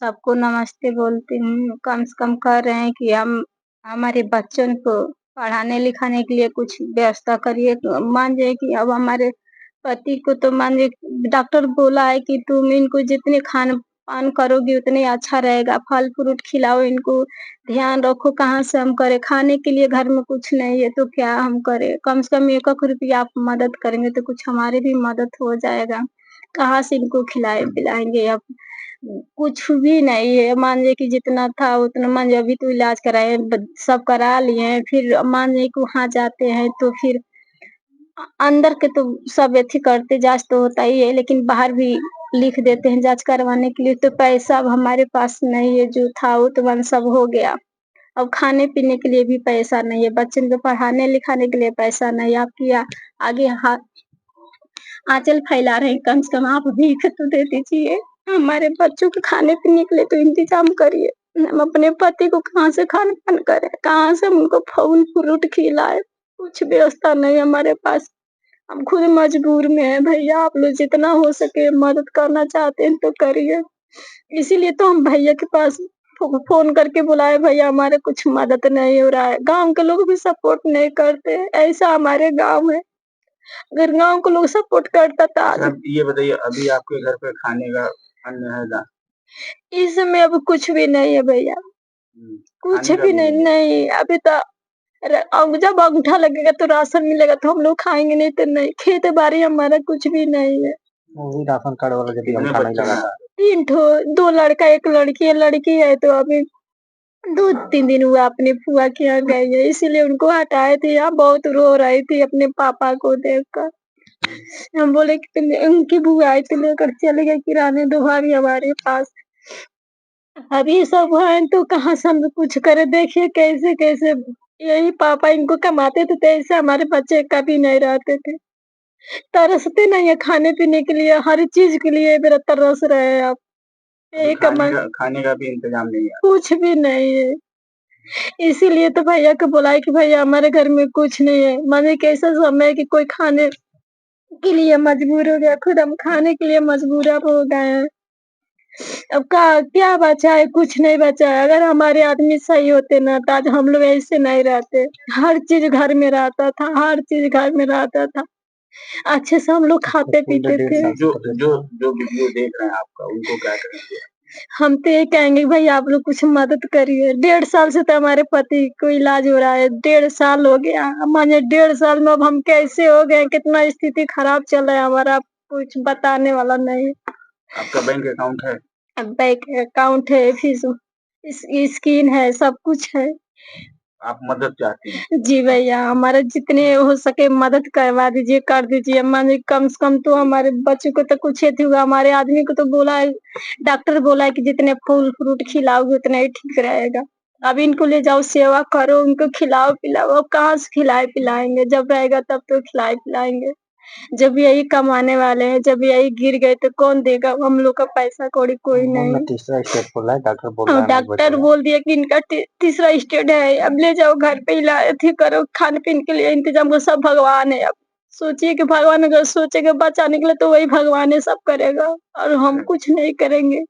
सबको नमस्ते बोलती हूँ। कम से कम कह रहे हैं कि हम हमारे बच्चों को पढ़ाने-लिखाने के लिए कुछ व्यवस्था करिए। मान जाइए कि अब हमारे पति को तो मान लीजिए डॉक्टर बोला है कि तुम इनको जितने खान-पान करोगी उतने अच्छा रहेगा, फल-फ्रूट खिलाओ इनको, ध्यान रखो कहाँ से हम करें? खाने के लिए घर में कुछ नहीं है तो क्या हम करें? कम से कम 1 रुपया आप मदद करेंगे तो कुछ हमारी भी मदद हो जाएगा। कहाँ से इनको खिलाए-पिलाएँगे अब? कुछ भी नहीं है, मान लीजिए कि जितना था उतना मान लीजिए अभी तो इलाज कराए हैं, सब करा लिए हैं, फिर मान लीजिए कि वहाँ जाते हैं तो फिर अंदर के तो सब एथी करते जाँच तो होता ही है, लेकिन बाहर भी लिख देते हैं जाँच करवाने के लिए, तो पैसा अब हमारे पास नहीं है, जो था वो तो मन सब हो गया। अब खाने-पीने के लिए भी पैसा नहीं है, बच्चों को पढ़ाने-लिखाने के लिए पैसा नहीं है, आपकी आगे हाथ आँचल फैला रहे हैं, कम से कम आप भीख तो दे दीजिए। हमारे बच्चों के खाने-पीने के लिए तो इंतज़ाम करिए। हम अपने पति को कहाँ से खान-पान करें? कहाँ से हम उनको फल-फ्रूट खिलाएँ? कुछ व्यवस्था नहीं है हमारे पास। हम खुद मजबूर में हैं भैया, आप लोग जितना हो सके मदद करना चाहते हैं तो करिए। इसीलिए तो हम भैया के पास फ़ोन करके बुलाए, भैया हमारे कुछ मदद नहीं हो रहा है। गाँव के लोग भी सपोर्ट नहीं करते, ऐसा हमारे गाँव है। अगर गाँव के लोग सपोर्ट करता तो आज अब ये बताइए, अभी आपके घर पे खाने का अन्न है ना? इस समय अब कुछ भी नहीं है भैया, कुछ खाने का भी भी नहीं नहीं है। नहीं, अभी तो अब जब अंगूठा लगेगा तो राशन मिलेगा तो हम लोग खाएँगे, नहीं तो नहीं। खेती-बाड़ी हमारा कुछ भी नहीं है। वो भी राशन कार्ड वाला जब अंगूठा नहीं लगा था। 3 ठो 2 लड़का 1 लड़की है, लड़की है तो अभी 2-3 दिन हुआ अपनी फूआ के यहाँ गई है, इसीलिए उनको हटाए थे। यहाँ बहुत रो रही थी अपने पापा को देखकर। हम बोले कि उनकी बुआ आई तो लेकर चले गए किराने दुकान हमारे पास। अब ये सब हैं तो कहाँ से हम कुछ करें? देखिए कैसे-कैसे यही पापा इनको कमाते थे तो ऐसे हमारे बच्चे कभी नहीं रहते थे। तरसते नहीं है खाने-पीने के लिए, हर चीज़ के लिए मेरा तरस रहे हैं आप। अभी यही कमा खाने का भी इंतजाम नहीं है। कुछ भी नहीं है। इसीलिए तो भैया को बुलाए कि भैया हमारे घर में कुछ नहीं है। माने कि ऐसा समय है कि कोई खाने के लिए मजबूर हो गया, खुद हम खाने के लिए मजबूर अब हो गए हैं। अब का क्या बचा है? कुछ नहीं बचा है। अगर हमारे आदमी सही होते ना तो आज हम लोग ऐसे नहीं रहते। हर चीज़ घर में रहता था, हर चीज़ घर में रहता था। अच्छे से हम लोग खाते-पीते थे। जो वीडियो देख रहे हैं आपका, उनको क्या कहेंगे? हम तो ये कहेंगे कि भई आप लोग कुछ मदद करिए। 1.5 साल से तो हमारे पति को इलाज हो रहा है, 1.5 साल हो गया। अब मानिए 1.5 साल में अब हम कैसे हो गए, कितना स्थिति खराब चल रहा है हमारा, कुछ बताने वाला नहीं। आपका बैंक अकाउंट है? बैंक अकाउंट है, फीस स्कीन है, सब कुछ है। आप मदद चाहती हैं? जी भैया, हमारा जितने हो सके मदद करवा दीजिए, कर दीजिए। मानिए कम से कम तो हमारे बच्चों को तो कुछ एथी हुआ, हमारे आदमी को तो बोला है डॉक्टर बोला है कि जितने फल-फ्रूट खिलाओगे उतना ही ठीक रहेगा। अब इनको ले जाओ, सेवा करो, उनको खिलाओ-पिलाओ। अब कहाँ से खिलाए-पिलाएँगे? जब रहेगा तब तो खिलाए-पिलाएँगे। जब यही कमाने वाले हैं, जब यही गिर गए तो कौन देगा? हम लोग का पैसा-कौड़ी कोई नहीं। तीसरा स्टेप खोला है, डॉक्टर बोल और रहा है नहीं डॉक्टर बचेगा। बोल दिया कि इनका तीसरा स्टेज है, अब ले जाओ घर पे एथी करो, खाने-पीने के लिए इंतज़ाम करो, सब भगवान है अब। सोचिए कि भगवान अगर सोचेगा बचाने के लिए तो वही भगवान है सब करेगा और हम कुछ नहीं करेंगे।